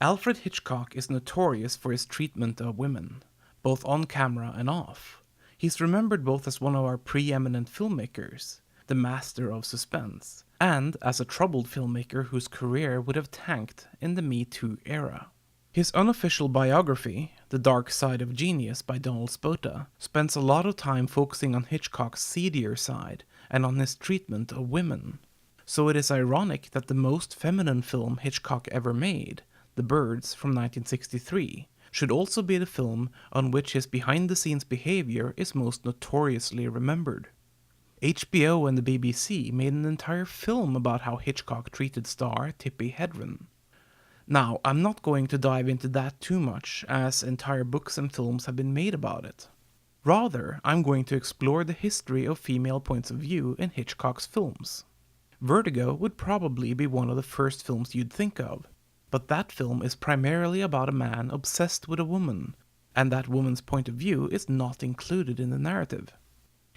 Alfred Hitchcock is notorious for his treatment of women, both on camera and off. He's remembered both as one of our preeminent filmmakers, the master of suspense, and as a troubled filmmaker whose career would have tanked in the Me Too era. His unofficial biography, The Dark Side of Genius by Donald Spota, spends a lot of time focusing on Hitchcock's seedier side and on his treatment of women. So it is ironic that the most feminine film Hitchcock ever made, The Birds from 1963, should also be the film on which his behind-the-scenes behavior is most notoriously remembered. HBO and the BBC made an entire film about how Hitchcock treated star Tippi Hedren. Now, I'm not going to dive into that too much, as entire books and films have been made about it. Rather, I'm going to explore the history of female points of view in Hitchcock's films. Vertigo would probably be one of the first films you'd think of, but that film is primarily about a man obsessed with a woman, and that woman's point of view is not included in the narrative.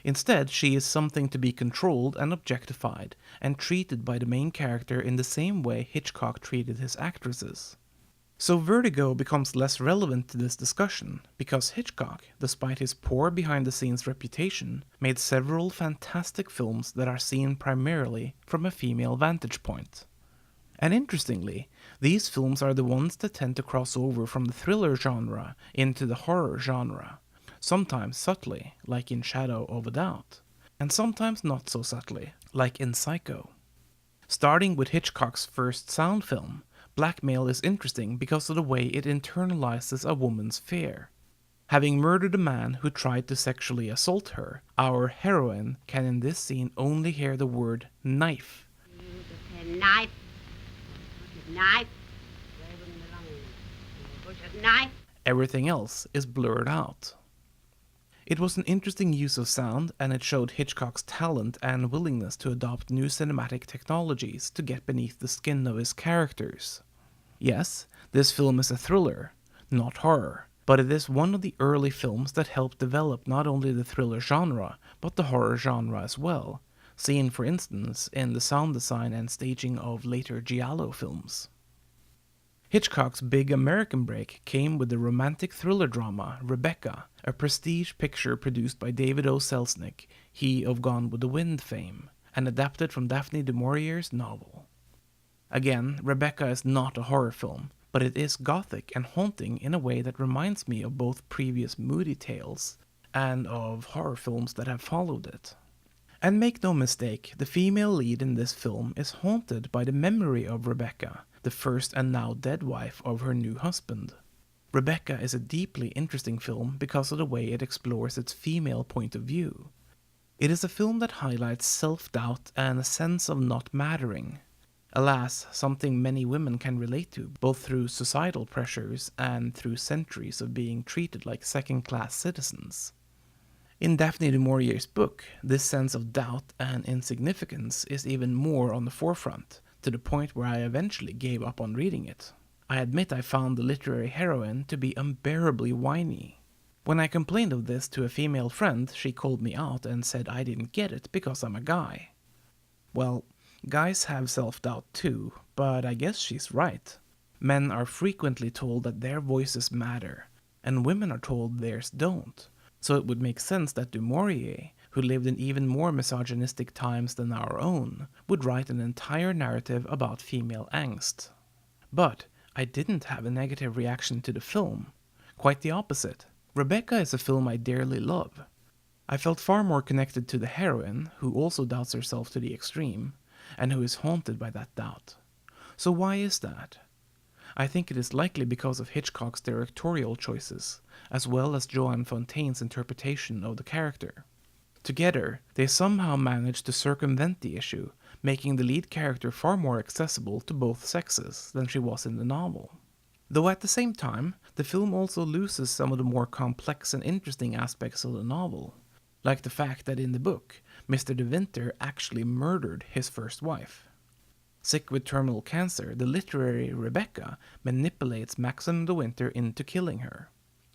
Instead, she is something to be controlled and objectified, and treated by the main character in the same way Hitchcock treated his actresses. So Vertigo becomes less relevant to this discussion, because Hitchcock, despite his poor behind-the-scenes reputation, made several fantastic films that are seen primarily from a female vantage point. And interestingly, these films are the ones that tend to cross over from the thriller genre into the horror genre. Sometimes subtly, like in Shadow of a Doubt, and sometimes not so subtly, like in Psycho. Starting with Hitchcock's first sound film, Blackmail is interesting because of the way it internalizes a woman's fear. Having murdered a man who tried to sexually assault her, our heroine can in this scene only hear the word knife. Knife. Knife. Knife. Everything else is blurred out. It was an interesting use of sound, and it showed Hitchcock's talent and willingness to adopt new cinematic technologies to get beneath the skin of his characters. Yes, this film is a thriller, not horror, but it is one of the early films that helped develop not only the thriller genre, but the horror genre as well, seen for instance in the sound design and staging of later giallo films. Hitchcock's big American break came with the romantic thriller drama Rebecca, a prestige picture produced by David O. Selznick, he of Gone with the Wind fame, and adapted from Daphne du Maurier's novel. Again, Rebecca is not a horror film, but it is gothic and haunting in a way that reminds me of both previous moody tales and of horror films that have followed it. And make no mistake, the female lead in this film is haunted by the memory of Rebecca, the first and now dead wife of her new husband. Rebecca is a deeply interesting film because of the way it explores its female point of view. It is a film that highlights self-doubt and a sense of not mattering. Alas, something many women can relate to, both through societal pressures and through centuries of being treated like second-class citizens. In Daphne du Maurier's book, this sense of doubt and insignificance is even more on the forefront, to the point where I eventually gave up on reading it. I admit I found the literary heroine to be unbearably whiny. When I complained of this to a female friend, she called me out and said I didn't get it because I'm a guy. Well, guys have self-doubt too, but I guess she's right. Men are frequently told that their voices matter, and women are told theirs don't. So it would make sense that du Maurier, who lived in even more misogynistic times than our own, would write an entire narrative about female angst. But I didn't have a negative reaction to the film. Quite the opposite. Rebecca is a film I dearly love. I felt far more connected to the heroine, who also doubts herself to the extreme, and who is haunted by that doubt. So why is that? I think it is likely because of Hitchcock's directorial choices, as well as Joan Fontaine's interpretation of the character. Together, they somehow managed to circumvent the issue, making the lead character far more accessible to both sexes than she was in the novel. Though at the same time, the film also loses some of the more complex and interesting aspects of the novel, like the fact that in the book, Mr. De Winter actually murdered his first wife. Sick with terminal cancer, the literary Rebecca manipulates Maxim De Winter into killing her.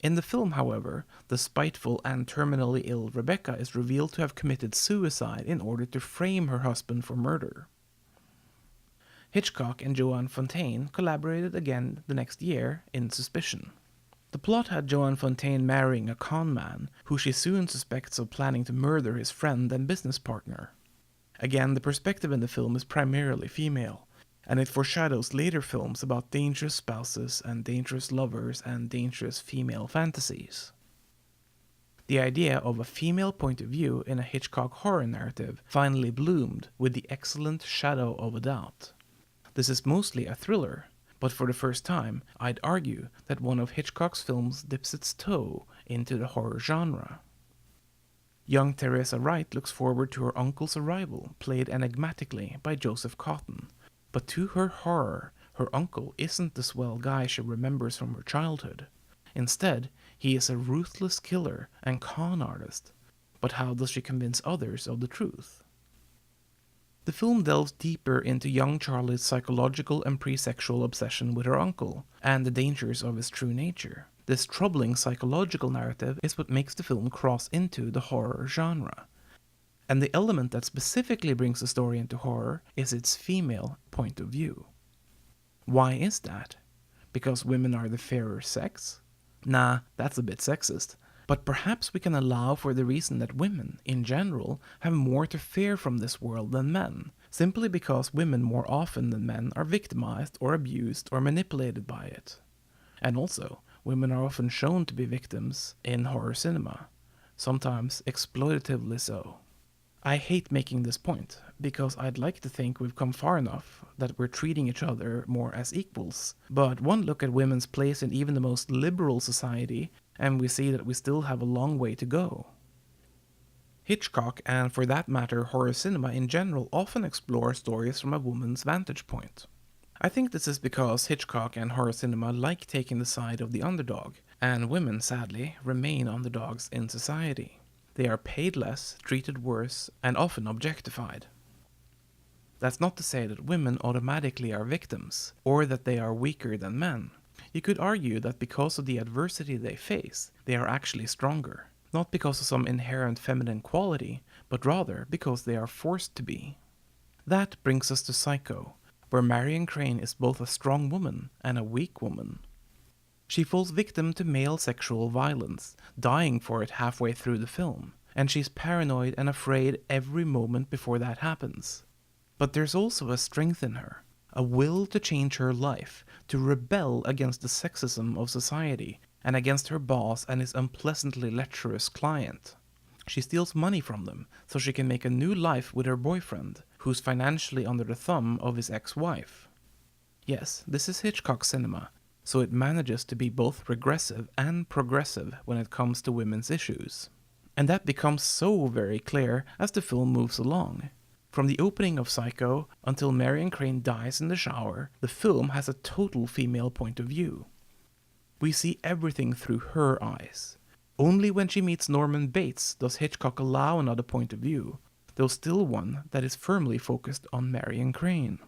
In the film, however, the spiteful and terminally ill Rebecca is revealed to have committed suicide in order to frame her husband for murder. Hitchcock and Joanne Fontaine collaborated again the next year in Suspicion. The plot had Joanne Fontaine marrying a con man, who she soon suspects of planning to murder his friend and business partner. Again, the perspective in the film is primarily female, and it foreshadows later films about dangerous spouses and dangerous lovers and dangerous female fantasies. The idea of a female point of view in a Hitchcock horror narrative finally bloomed with The Excellent Shadow of a Doubt. This is mostly a thriller, but for the first time, I'd argue that one of Hitchcock's films dips its toe into the horror genre. Young Teresa Wright looks forward to her uncle's arrival, played enigmatically by Joseph Cotton, but to her horror, her uncle isn't the swell guy she remembers from her childhood. Instead, he is a ruthless killer and con artist. But how does she convince others of the truth? The film delves deeper into young Charlie's psychological and pre-sexual obsession with her uncle, and the dangers of his true nature. This troubling psychological narrative is what makes the film cross into the horror genre. And the element that specifically brings the story into horror is its female point of view. Why is that? Because women are the fairer sex? Nah, that's a bit sexist. But perhaps we can allow for the reason that women, in general, have more to fear from this world than men, simply because women more often than men are victimized or abused or manipulated by it. And also, women are often shown to be victims in horror cinema, sometimes exploitatively so. I hate making this point, because I'd like to think we've come far enough that we're treating each other more as equals, but one look at women's place in even the most liberal society, and we see that we still have a long way to go. Hitchcock, and for that matter horror cinema in general, often explore stories from a woman's vantage point. I think this is because Hitchcock and horror cinema like taking the side of the underdog, and women, sadly, remain underdogs in society. They are paid less, treated worse, and often objectified. That's not to say that women automatically are victims, or that they are weaker than men. You could argue that because of the adversity they face, they are actually stronger, not because of some inherent feminine quality, but rather because they are forced to be. That brings us to Psycho, where Marion Crane is both a strong woman and a weak woman. She falls victim to male sexual violence, dying for it halfway through the film, and she's paranoid and afraid every moment before that happens. But there's also a strength in her, a will to change her life, to rebel against the sexism of society, and against her boss and his unpleasantly lecherous client. She steals money from them, so she can make a new life with her boyfriend, who's financially under the thumb of his ex-wife. Yes, this is Hitchcock cinema, so it manages to be both regressive and progressive when it comes to women's issues. And that becomes so very clear as the film moves along. From the opening of Psycho until Marion Crane dies in the shower, the film has a total female point of view. We see everything through her eyes. Only when she meets Norman Bates does Hitchcock allow another point of view, though still one that is firmly focused on Marion Crane.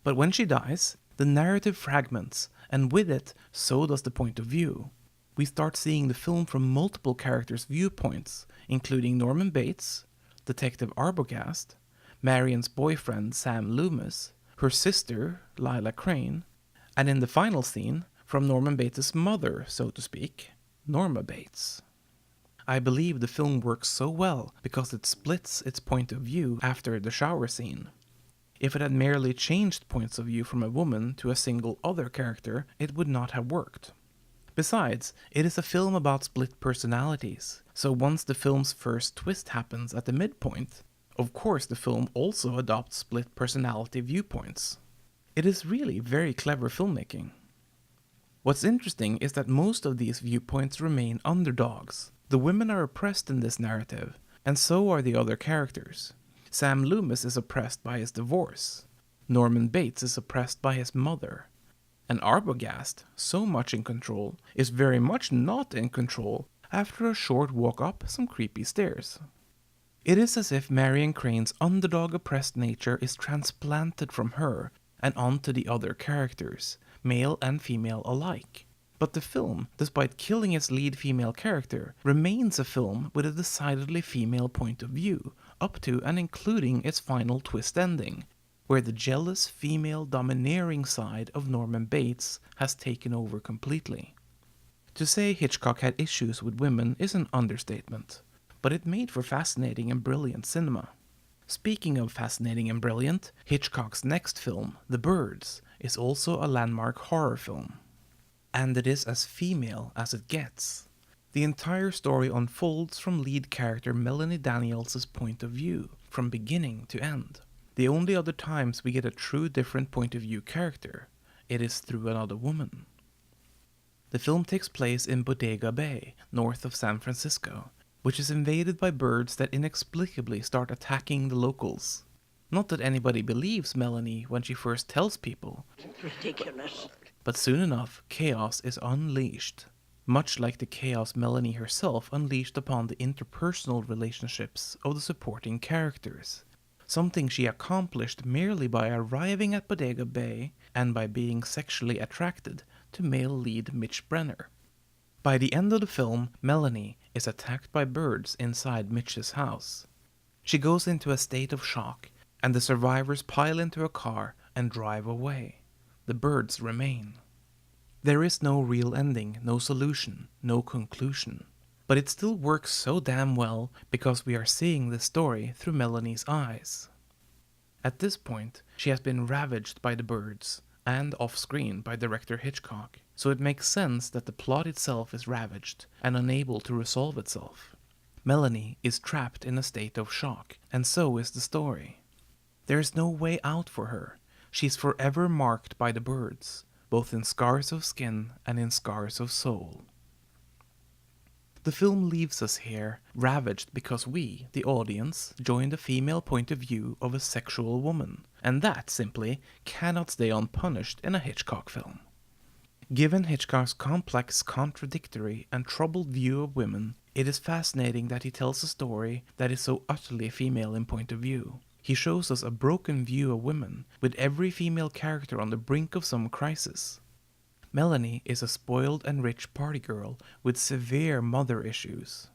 But when she dies, the narrative fragments, and with it, so does the point of view. We start seeing the film from multiple characters' viewpoints, including Norman Bates, Detective Arbogast, Marion's boyfriend Sam Loomis, her sister Lila Crane, and in the final scene, from Norman Bates' mother, so to speak, Norma Bates. I believe the film works so well because it splits its point of view after the shower scene. If it had merely changed points of view from a woman to a single other character, it would not have worked. Besides, it is a film about split personalities, so once the film's first twist happens at the midpoint, of course the film also adopts split personality viewpoints. It is really very clever filmmaking. What's interesting is that most of these viewpoints remain underdogs. The women are oppressed in this narrative, and so are the other characters. Sam Loomis is oppressed by his divorce. Norman Bates is oppressed by his mother. And Arbogast, so much in control, is very much not in control after a short walk up some creepy stairs. It is as if Marion Crane's underdog oppressed nature is transplanted from her and onto the other characters, male and female alike. But the film, despite killing its lead female character, remains a film with a decidedly female point of view, up to and including its final twist ending, where the jealous female domineering side of Norman Bates has taken over completely. To say Hitchcock had issues with women is an understatement, but it made for fascinating and brilliant cinema. Speaking of fascinating and brilliant, Hitchcock's next film, The Birds, is also a landmark horror film. And it is as female as it gets. The entire story unfolds from lead character Melanie Daniels' point of view, from beginning to end. The only other times we get a true different point of view character, it is through another woman. The film takes place in Bodega Bay, north of San Francisco, which is invaded by birds that inexplicably start attacking the locals. Not that anybody believes Melanie when she first tells people. It's ridiculous. But soon enough, chaos is unleashed, much like the chaos Melanie herself unleashed upon the interpersonal relationships of the supporting characters, something she accomplished merely by arriving at Bodega Bay and by being sexually attracted to male lead Mitch Brenner. By the end of the film, Melanie is attacked by birds inside Mitch's house. She goes into a state of shock, and the survivors pile into a car and drive away. The birds remain. There is no real ending, no solution, no conclusion. But it still works so damn well because we are seeing the story through Melanie's eyes. At this point, she has been ravaged by the birds, and off-screen by director Hitchcock, so it makes sense that the plot itself is ravaged and unable to resolve itself. Melanie is trapped in a state of shock, and so is the story. There is no way out for her. She's forever marked by the birds, both in scars of skin and in scars of soul. The film leaves us here, ravaged because we, the audience, join the female point of view of a sexual woman, and that, simply, cannot stay unpunished in a Hitchcock film. Given Hitchcock's complex, contradictory, and troubled view of women, it is fascinating that he tells a story that is so utterly female in point of view. He shows us a broken view of women, with every female character on the brink of some crisis. Melanie is a spoiled and rich party girl with severe mother issues.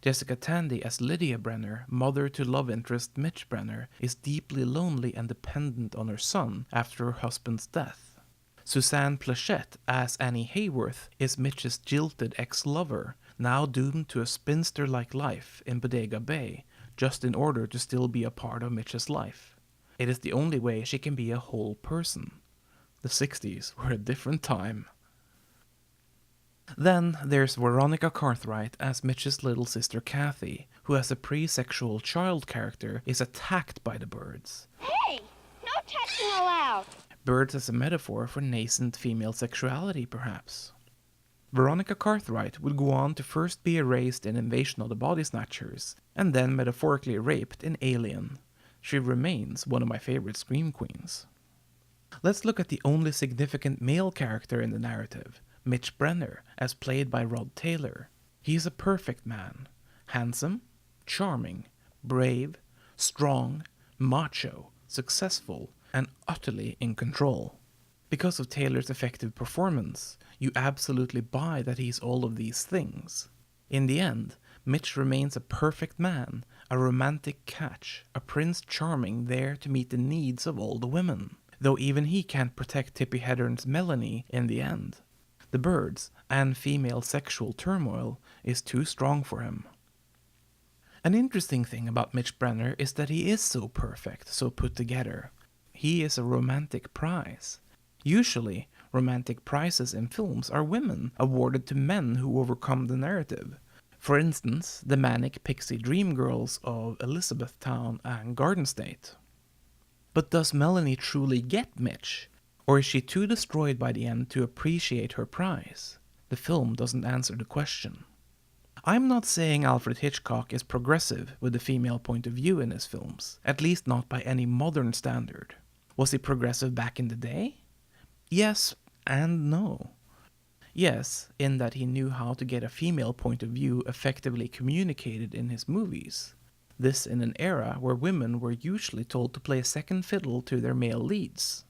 Jessica Tandy as Lydia Brenner, mother to love interest Mitch Brenner, is deeply lonely and dependent on her son after her husband's death. Suzanne Plachette as Annie Hayworth is Mitch's jilted ex-lover, now doomed to a spinster-like life in Bodega Bay, just in order to still be a part of Mitch's life. It is the only way she can be a whole person. The 60s were a different time. Then there's Veronica Cartwright as Mitch's little sister Kathy, who as a pre-sexual child character is attacked by the birds. Hey! No touching allowed! Birds as a metaphor for nascent female sexuality, perhaps. Veronica Cartwright would go on to first be erased in Invasion of the Body Snatchers, and then metaphorically raped in Alien. She remains one of my favorite scream queens. Let's look at the only significant male character in the narrative, Mitch Brenner, as played by Rod Taylor. He is a perfect man. Handsome, charming, brave, strong, macho, successful, and utterly in control. Because of Taylor's effective performance, you absolutely buy that he's all of these things. In the end, Mitch remains a perfect man, a romantic catch, a Prince Charming there to meet the needs of all the women. Though even he can't protect Tippi Hedren's Melanie in the end. The birds and female sexual turmoil is too strong for him. An interesting thing about Mitch Brenner is that he is so perfect, so put together. He is a romantic prize. Usually, romantic prizes in films are women awarded to men who overcome the narrative. For instance, the manic pixie dream girls of Elizabethtown and Garden State. But does Melanie truly get Mitch? Or is she too destroyed by the end to appreciate her prize? The film doesn't answer the question. I'm not saying Alfred Hitchcock is progressive with the female point of view in his films, at least not by any modern standard. Was he progressive back in the day? Yes and no. Yes, in that he knew how to get a female point of view effectively communicated in his movies. This in an era where women were usually told to play second fiddle to their male leads.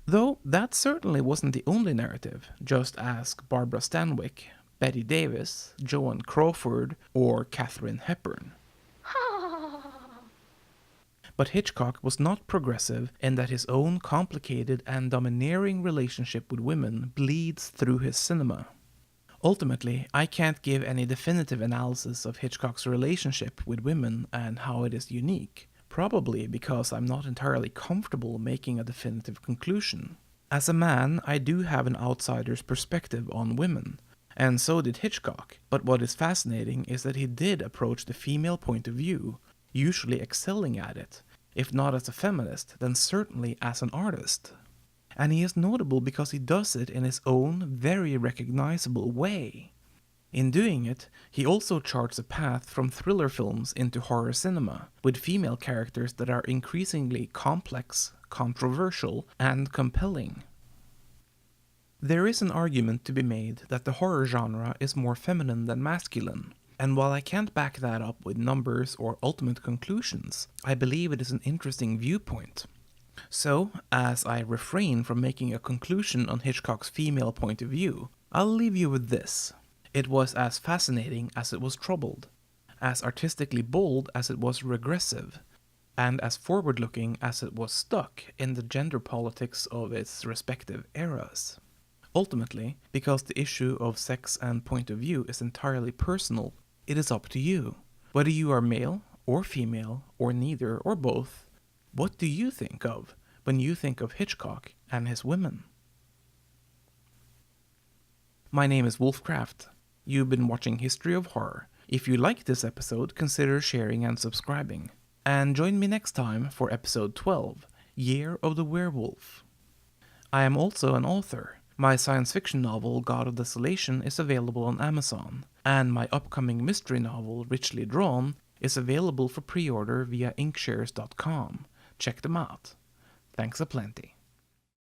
Though that certainly wasn't the only narrative. Just ask Barbara Stanwyck, Betty Davis, Joan Crawford, or Katharine Hepburn. But Hitchcock was not progressive in that his own complicated and domineering relationship with women bleeds through his cinema. Ultimately, I can't give any definitive analysis of Hitchcock's relationship with women and how it is unique, probably because I'm not entirely comfortable making a definitive conclusion. As a man, I do have an outsider's perspective on women, and so did Hitchcock, but what is fascinating is that he did approach the female point of view, usually excelling at it, if not as a feminist, then certainly as an artist. And he is notable because he does it in his own very recognizable way. In doing it, he also charts a path from thriller films into horror cinema, with female characters that are increasingly complex, controversial, and compelling. There is an argument to be made that the horror genre is more feminine than masculine, and while I can't back that up with numbers or ultimate conclusions, I believe it is an interesting viewpoint. So, as I refrain from making a conclusion on Hitchcock's female point of view, I'll leave you with this. It was as fascinating as it was troubled, as artistically bold as it was regressive, and as forward-looking as it was stuck in the gender politics of its respective eras. Ultimately, because the issue of sex and point of view is entirely personal, it is up to you. Whether you are male or female or neither or both, what do you think of when you think of Hitchcock and his women? My name is Wolfcraft. You've been watching History of Horror. If you liked this episode, consider sharing and subscribing. And join me next time for episode 12, Year of the Werewolf. I am also an author. My science fiction novel, God of Desolation, is available on Amazon, and my upcoming mystery novel, Richly Drawn, is available for pre-order via inkshares.com. Check them out. Thanks a plenty.